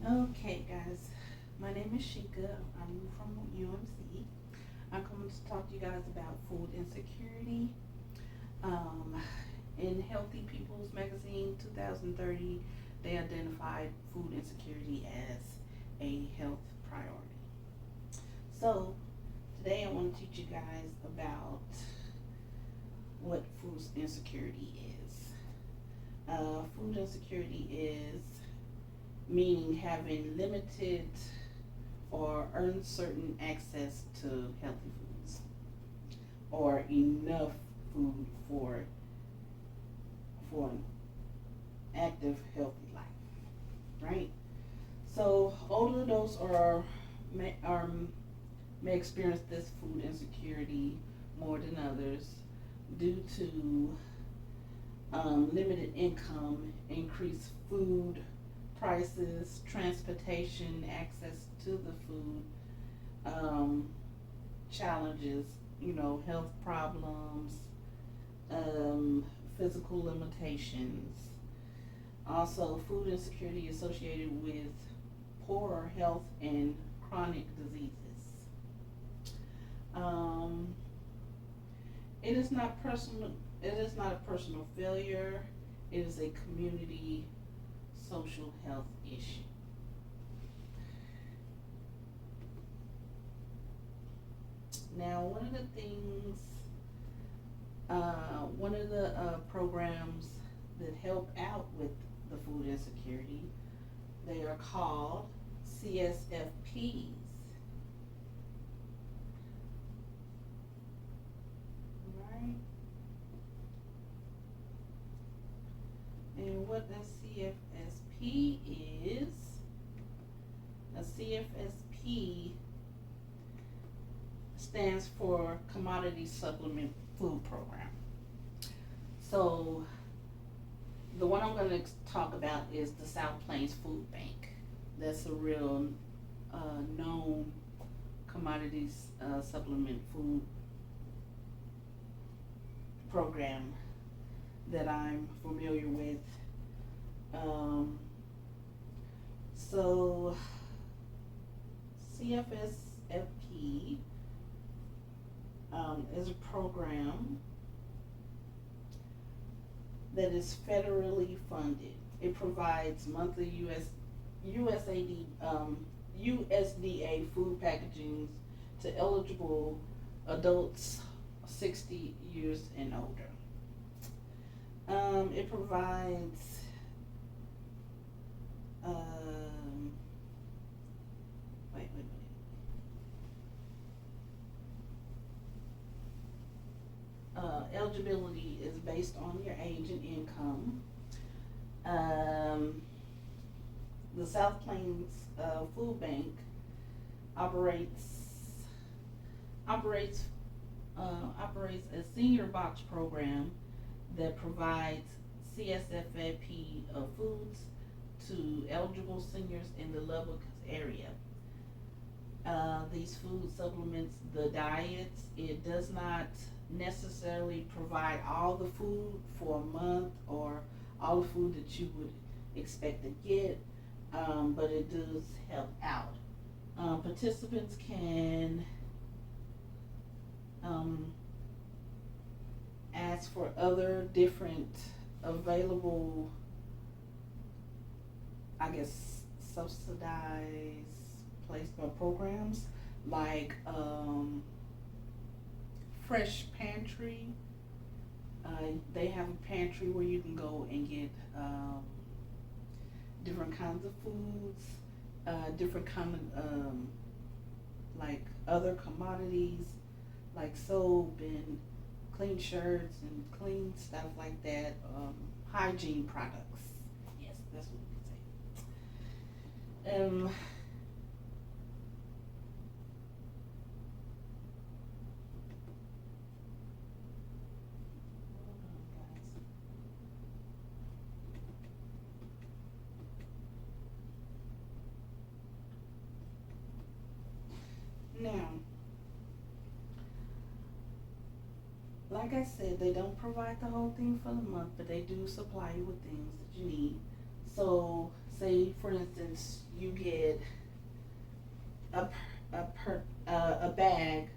Okay, guys, my name is Shika. I'm from UMC. I'm coming to talk to you guys about food insecurity. Um, in Healthy People's Magazine 2030, they identified food insecurity as a health priority. So, today I want to teach you guys about what food insecurity is. Food insecurity is meaning having limited or uncertain access to healthy foods or enough food for an active healthy life, right? So older adults are may experience this food insecurity more than others due to limited income, increased food prices, transportation, access to the food, um, challenges, health problems, um, physical limitations. Also, food insecurity associated with poorer health and chronic diseases. Um, it is not personal. It is not a personal failure. It is a community social health issue. Now, one of the programs that help out with the food insecurity, they are called CSFPs, right? And what a CFSP is, a CFSP stands for Commodity Supplement Food Program. So the one I'm going to talk about is the South Plains Food Bank. That's a real known commodities supplement food program that I'm familiar with. Um, so CFSFP is a program that is federally funded. It provides monthly USDA food packaging to eligible adults 60 years and older. It provides wait, wait, wait. Eligibility is based on your age and income. Um, the South Plains Food Bank operates operates operates a senior box program that provides CSFAP foods to eligible seniors in the Lubbock area. These food supplements the diets. It does not necessarily provide all the food for a month or all the food that you would expect to get, but it does help out. Participants can um, ask for other different available, I guess, subsidized placement programs like Fresh Pantry. They have a pantry where you can go and get different kinds of foods, different kind of like other commodities like soap and clean shirts and clean stuff like that. Hygiene products. Yes, that's what we could say. Now, like I said, they don't provide the whole thing for the month, but they do supply you with things that you need. So say for instance you get a a bag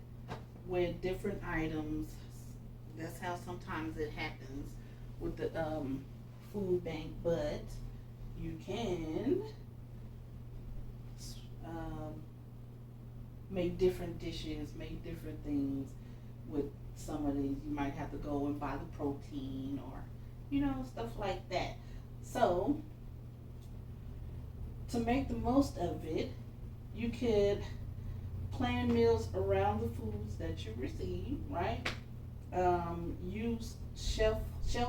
with different items. That's how sometimes it happens with the food bank, but you can um, make different dishes, make different things with some of these. You might have to go and buy the protein or, stuff like that. So, to make the most of it, you could plan meals around the foods that you receive, right? Use shelf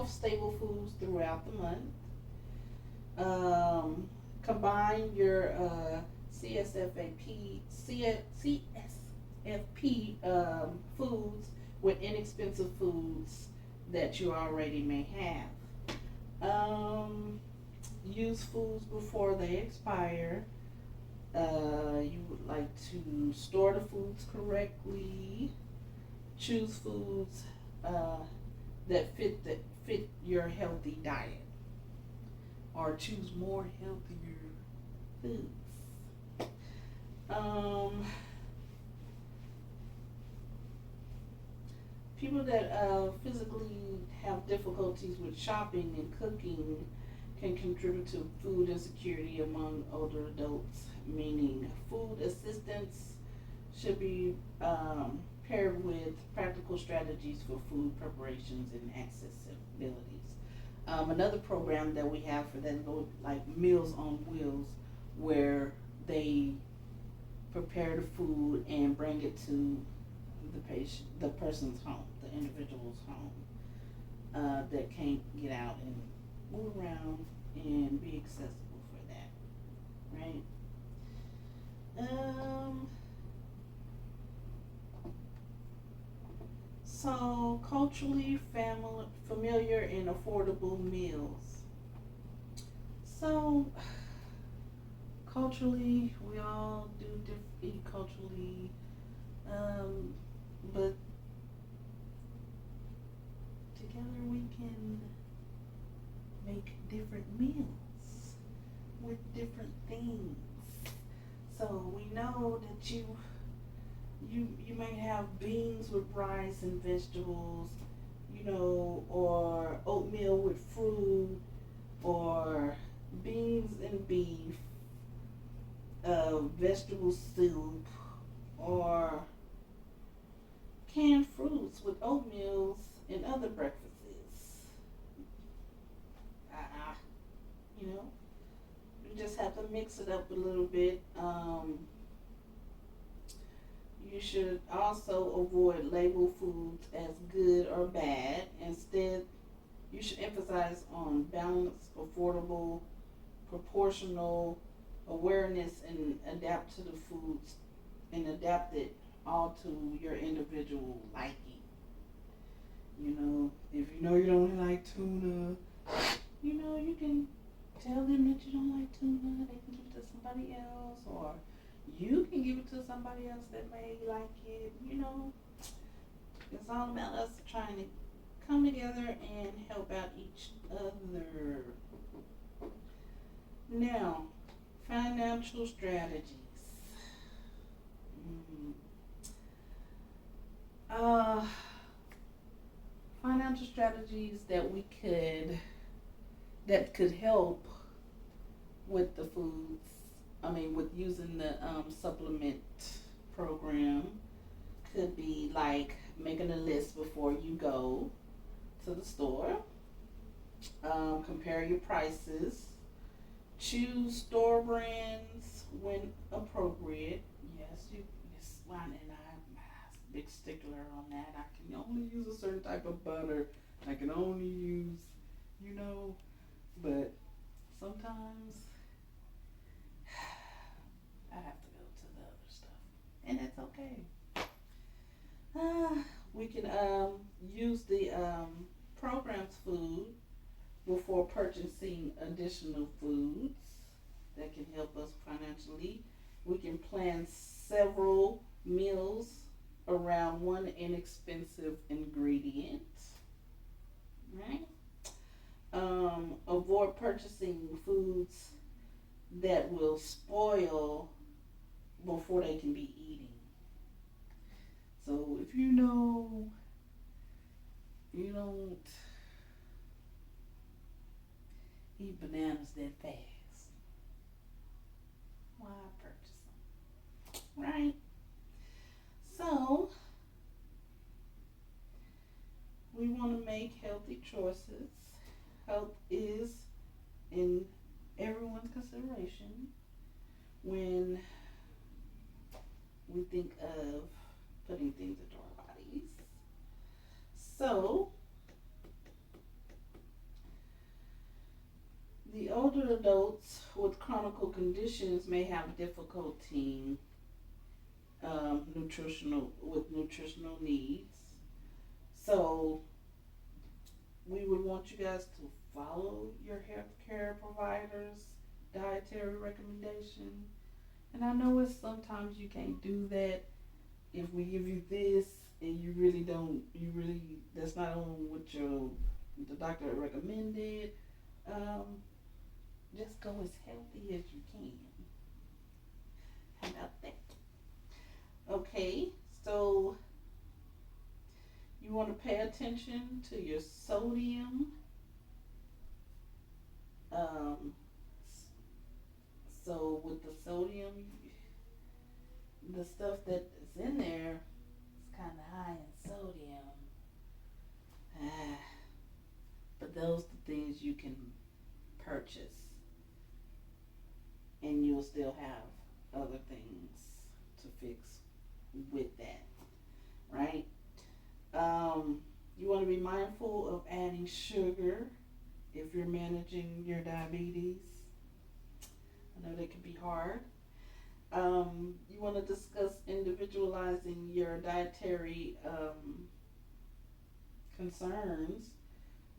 stable foods throughout the month. Combine your CSFP foods with inexpensive foods that you already may have. Use foods before they expire. You would like to store the foods correctly. Choose foods that fit your healthy diet, or choose more healthier foods. People that physically have difficulties with shopping and cooking can contribute to food insecurity among older adults, meaning food assistance should be paired with practical strategies for food preparations and accessibilities. Another program that we have for that, like Meals on Wheels, where they prepare the food and bring it to the person's home, the individual's home, that can't get out and move around and be accessible for that, right? So culturally familiar and affordable meals. So culturally, we all do eat culturally, but together we can make different meals with different things. So we know that you might have beans with rice and vegetables, or oatmeal with fruit, or beans and beef, vegetable soup, or canned fruits with oatmeals and other breakfasts. Uh, you know, you just have to mix it up a little bit. You should also avoid label foods as good or bad. Instead, you should emphasize on balanced, affordable, proportional awareness, and adapt to the foods and adapt it all to your individual liking. If you don't like tuna, you can tell them that you don't like tuna. They can give it to somebody else, or you can give it to somebody else that may like it. It's all about us trying to come together and help out each other. Now, financial strategies. Mm. Uh, Financial strategies that could help with the foods. With using the supplement program, could be like making a list before you go to the store. Compare your prices. Choose store brands when appropriate. Yes, one, and I'm a big stickler on that. I can only use a certain type of butter. I can only use, you know, but sometimes I have to go to the other stuff, and that's okay. We can use the program's food before purchasing additional foods that can help us financially. We can plan several meals around one inexpensive ingredient, right? Avoid purchasing foods that will spoil before they can be eaten. So if you know you don't eat bananas that fast, why purchase them? Right? So we want to make healthy choices. Health is in everyone's consideration when we think of putting things into our bodies. So, the older adults with chronic conditions may have difficulty nutritional needs. So, we would want you guys to follow your healthcare provider's dietary recommendation. And I know it's sometimes you can't do that if we give you this and that's not on what the doctor recommended. Just go as healthy as you can. How about that? Okay, so you want to pay attention to your sodium. Um, so with the sodium, the stuff that is in there is kind of high in sodium. But those are the things you can purchase, and you'll still have other things to fix with that, right? You want to be mindful of adding sugar if you're managing your diabetes. I know that can be hard. You want to discuss individualizing your dietary concerns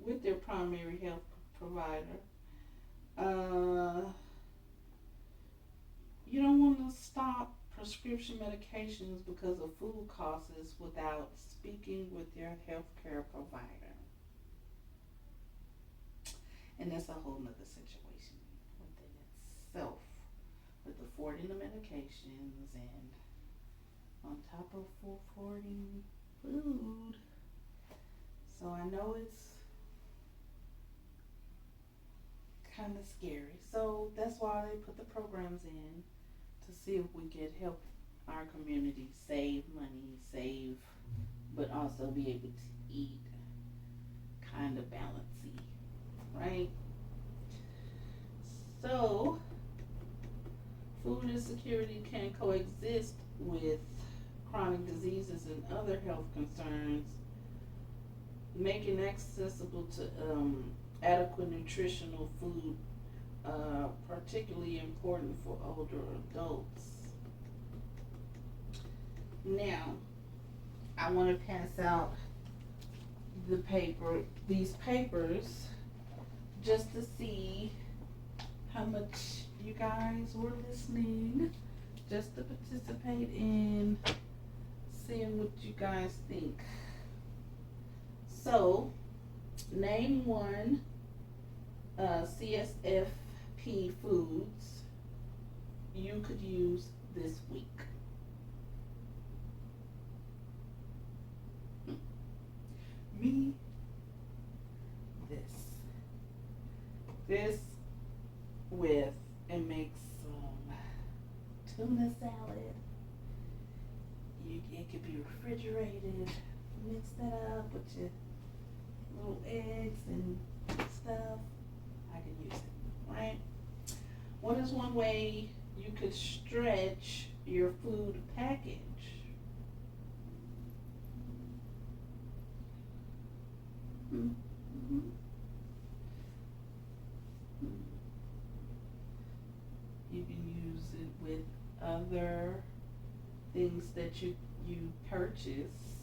with your primary health provider. You don't want to stop prescription medications because of food costs without speaking with your healthcare provider. And that's a whole nother situation within itself with affording the medications and on top of affording food. So I know it's kind of scary. So that's why they put the programs in to see if we could help our community save money, but also be able to eat kind of balancey, right? So, food insecurity can coexist with chronic diseases and other health concerns, making accessible to adequate nutritional food particularly important for older adults. Now, I want to pass out these papers, just to see how much you guys were listening, just to participate in seeing what you guys think. So, name one CSFP foods you could use this week. Me, this with, and make some tuna salad. It could be refrigerated. Mix that up with your little eggs and stuff. I can use it, right? What is one way you could stretch your food package? Mm-hmm. You can use it with other things that you purchase,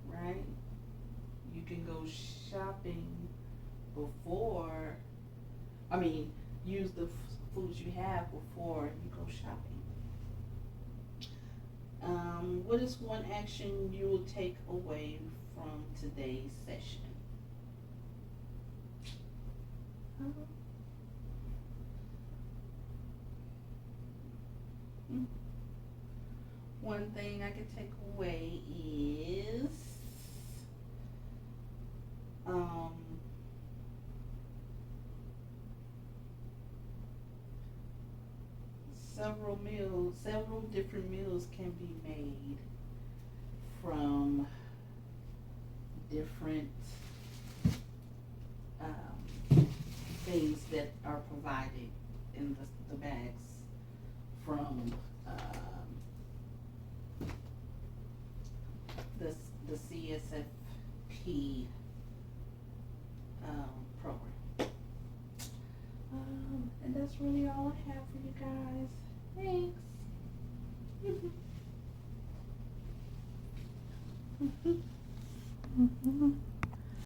right? You can go shopping before, use the foods you have before you go shopping. What is one action you will take away from today's session? One thing I could take away is um, several different meals can be made from different things that are provided in the bags from the CSFP program. And that's really all I have for you guys. Thanks.